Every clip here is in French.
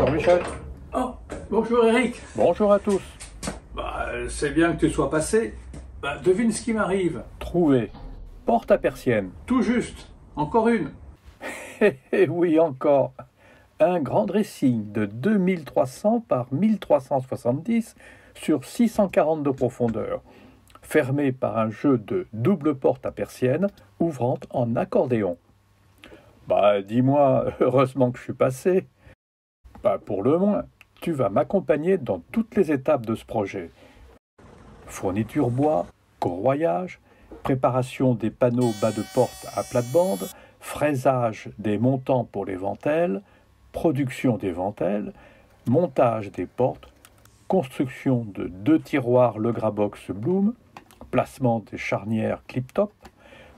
Bonjour Michel. Oh, bonjour Eric. Bonjour à tous. C'est bien que tu sois passé. Devine ce qui m'arrive. Trouvé. Porte à persienne. Tout juste. Encore une. Eh oui, encore. Un grand dressing de 2300 par 1370 sur 640 de profondeur, fermé par un jeu de double porte à persienne ouvrant en accordéon. Dis-moi, heureusement que je suis passé. Pour le moins, tu vas m'accompagner dans toutes les étapes de ce projet. Fourniture bois, corroyage, préparation des panneaux bas de porte à plate-bande, fraisage des montants pour les ventelles, production des ventelles, montage des portes, construction de 2 tiroirs Legrabox Bloom, placement des charnières clip-top,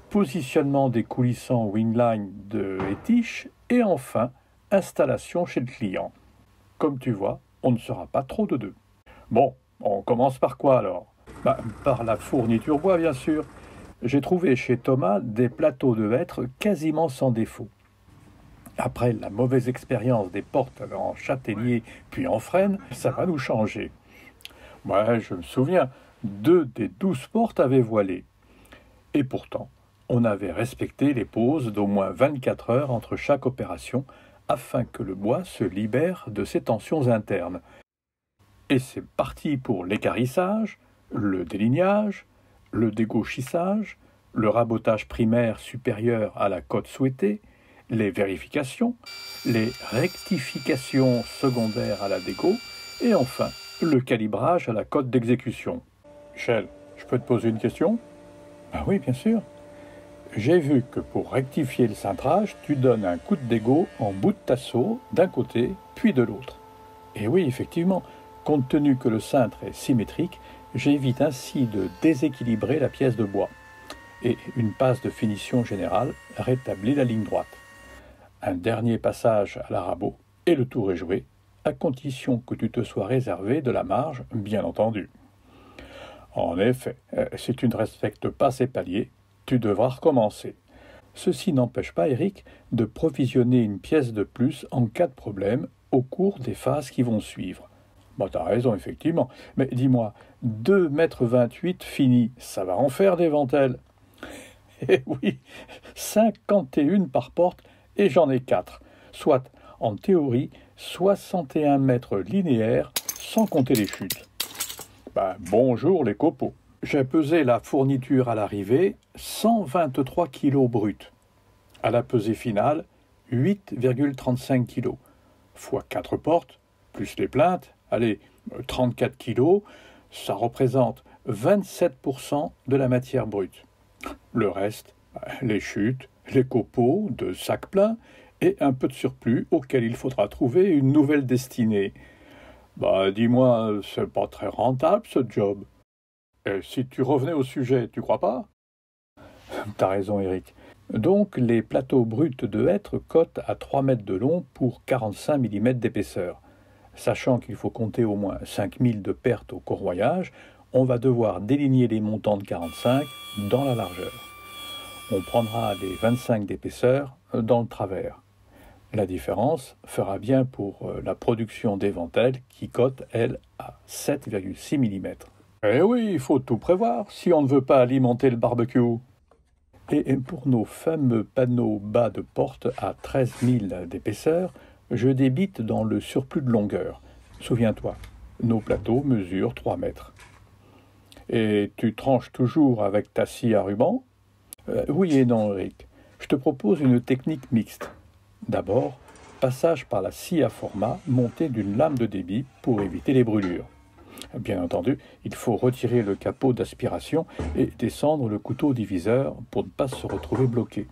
positionnement des coulissants Wingline de Etich et enfin installation chez le client. Comme tu vois, on ne sera pas trop de deux. Bon, on commence par quoi alors ? Par la fourniture bois bien sûr. J'ai trouvé chez Thomas des plateaux de hêtre quasiment sans défaut. Après la mauvaise expérience des portes en châtaignier puis en frêne, ça va nous changer. Je me souviens, 2 des 12 portes avaient voilé. Et pourtant, on avait respecté les pauses d'au moins 24 heures entre chaque opération afin que le bois se libère de ses tensions internes. Et c'est parti pour l'équarrissage, le délignage, le dégauchissage, le rabotage primaire supérieur à la cote souhaitée, les vérifications, les rectifications secondaires à la dégo, et enfin le calibrage à la cote d'exécution. Michel, je peux te poser une question ? Oui, bien sûr. J'ai vu que pour rectifier le cintrage, tu donnes un coup de dégo en bout de tasseau d'un côté puis de l'autre. Et oui, effectivement, compte tenu que le cintre est symétrique, j'évite ainsi de déséquilibrer la pièce de bois. Et une passe de finition générale rétablit la ligne droite. Un dernier passage à la rabot et le tour est joué, à condition que tu te sois réservé de la marge, bien entendu. En effet, si tu ne respectes pas ces paliers, tu devras recommencer. Ceci n'empêche pas, Eric, de provisionner une pièce de plus en cas de problème au cours des phases qui vont suivre. T'as raison, effectivement. Mais dis-moi, 2,28 m fini, ça va en faire des ventelles. Eh oui, 51 par porte et j'en ai 4. Soit, en théorie, 61 mètres linéaires sans compter les chutes. Bonjour les copeaux. J'ai pesé la fourniture à l'arrivée, 123 kg brut. À la pesée finale, 8,35 kg. Fois 4 portes, plus les plaintes, 34 kg, ça représente 27% de la matière brute. Le reste, les chutes, les copeaux de sacs pleins et un peu de surplus auquel il faudra trouver une nouvelle destinée. Dis-moi, c'est pas très rentable ce job. Et si tu revenais au sujet, tu crois pas ? T'as raison, Eric. Donc, les plateaux bruts de hêtre cotent à 3 mètres de long pour 45 mm d'épaisseur. Sachant qu'il faut compter au moins 5000 de pertes au corroyage, on va devoir déligner les montants de 45 dans la largeur. On prendra les 25 d'épaisseur dans le travers. La différence fera bien pour la production des ventelles qui cote, elle, à 7,6 mm. Eh oui, il faut tout prévoir si on ne veut pas alimenter le barbecue. Et pour nos fameux panneaux bas de porte à 13 000 d'épaisseur, je débite dans le surplus de longueur. Souviens-toi, nos plateaux mesurent 3 mètres. Et tu tranches toujours avec ta scie à ruban ? Oui et non, Eric. Je te propose une technique mixte. D'abord, passage par la scie à format montée d'une lame de débit pour éviter les brûlures. Bien entendu, il faut retirer le capot d'aspiration et descendre le couteau diviseur pour ne pas se retrouver bloqué.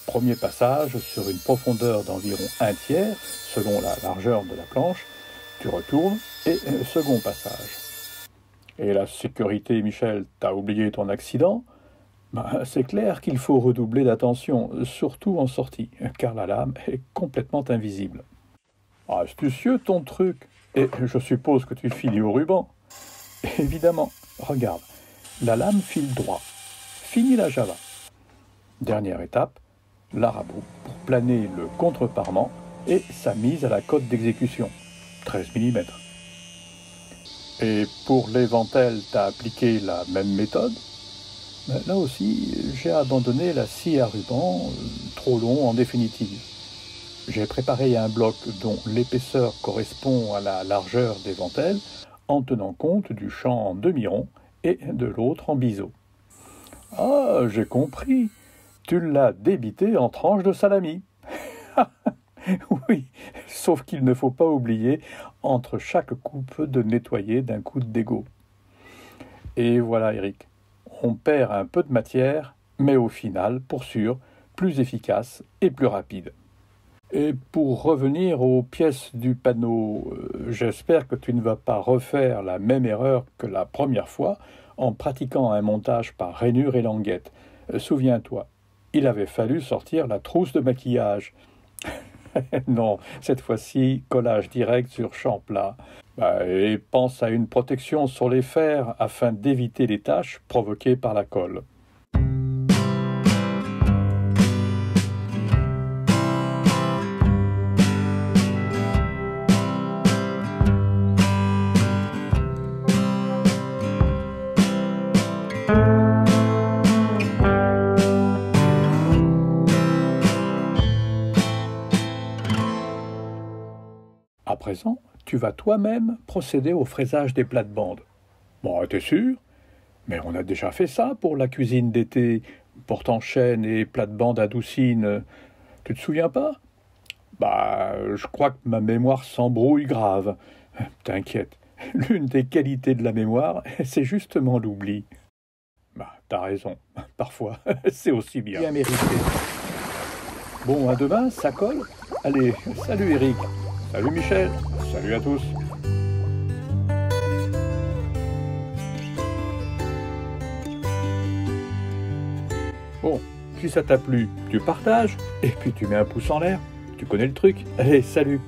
Premier passage sur une profondeur d'environ 1/3, selon la largeur de la planche. Tu retournes et second passage. Et la sécurité, Michel, t'as oublié ton accident ? C'est clair qu'il faut redoubler d'attention, surtout en sortie, car la lame est complètement invisible. Astucieux ton truc, et je suppose que tu finis au ruban. Évidemment, regarde, la lame file droit. Fini la java. Dernière étape, l'arabot pour planer le contreparement et sa mise à la cote d'exécution, 13 mm. Et pour les ventelles, tu as appliqué la même méthode. Mais là aussi, j'ai abandonné la scie à ruban, trop long en définitive. J'ai préparé un bloc dont l'épaisseur correspond à la largeur des ventelles, en tenant compte du champ en demi-rond et de l'autre en biseau. Ah, j'ai compris. Tu l'as débité en tranches de salami. Oui, sauf qu'il ne faut pas oublier, entre chaque coupe, de nettoyer d'un coup de dégot. Et voilà, Eric, on perd un peu de matière, mais au final, pour sûr, plus efficace et plus rapide. Et pour revenir aux pièces du panneau, j'espère que tu ne vas pas refaire la même erreur que la première fois en pratiquant un montage par rainure et languette. Souviens-toi, il avait fallu sortir la trousse de maquillage. Non, cette fois-ci, collage direct sur champ plat. Et pense à une protection sur les fers afin d'éviter les taches provoquées par la colle. À présent, tu vas toi-même procéder au fraisage des plates-bandes. Bon, t'es sûr? Mais on a déjà fait ça pour la cuisine d'été, porte-en-chêne et plate-bande à doucine. Tu te souviens pas? Je crois que ma mémoire s'embrouille grave. T'inquiète, l'une des qualités de la mémoire, c'est justement l'oubli. T'as raison, parfois, c'est aussi bien mérité. Bon, à demain, ça colle? Allez, salut Eric. Salut Michel, salut à tous. Bon, si ça t'a plu, tu partages, et puis tu mets un pouce en l'air. Tu connais le truc. Allez, salut.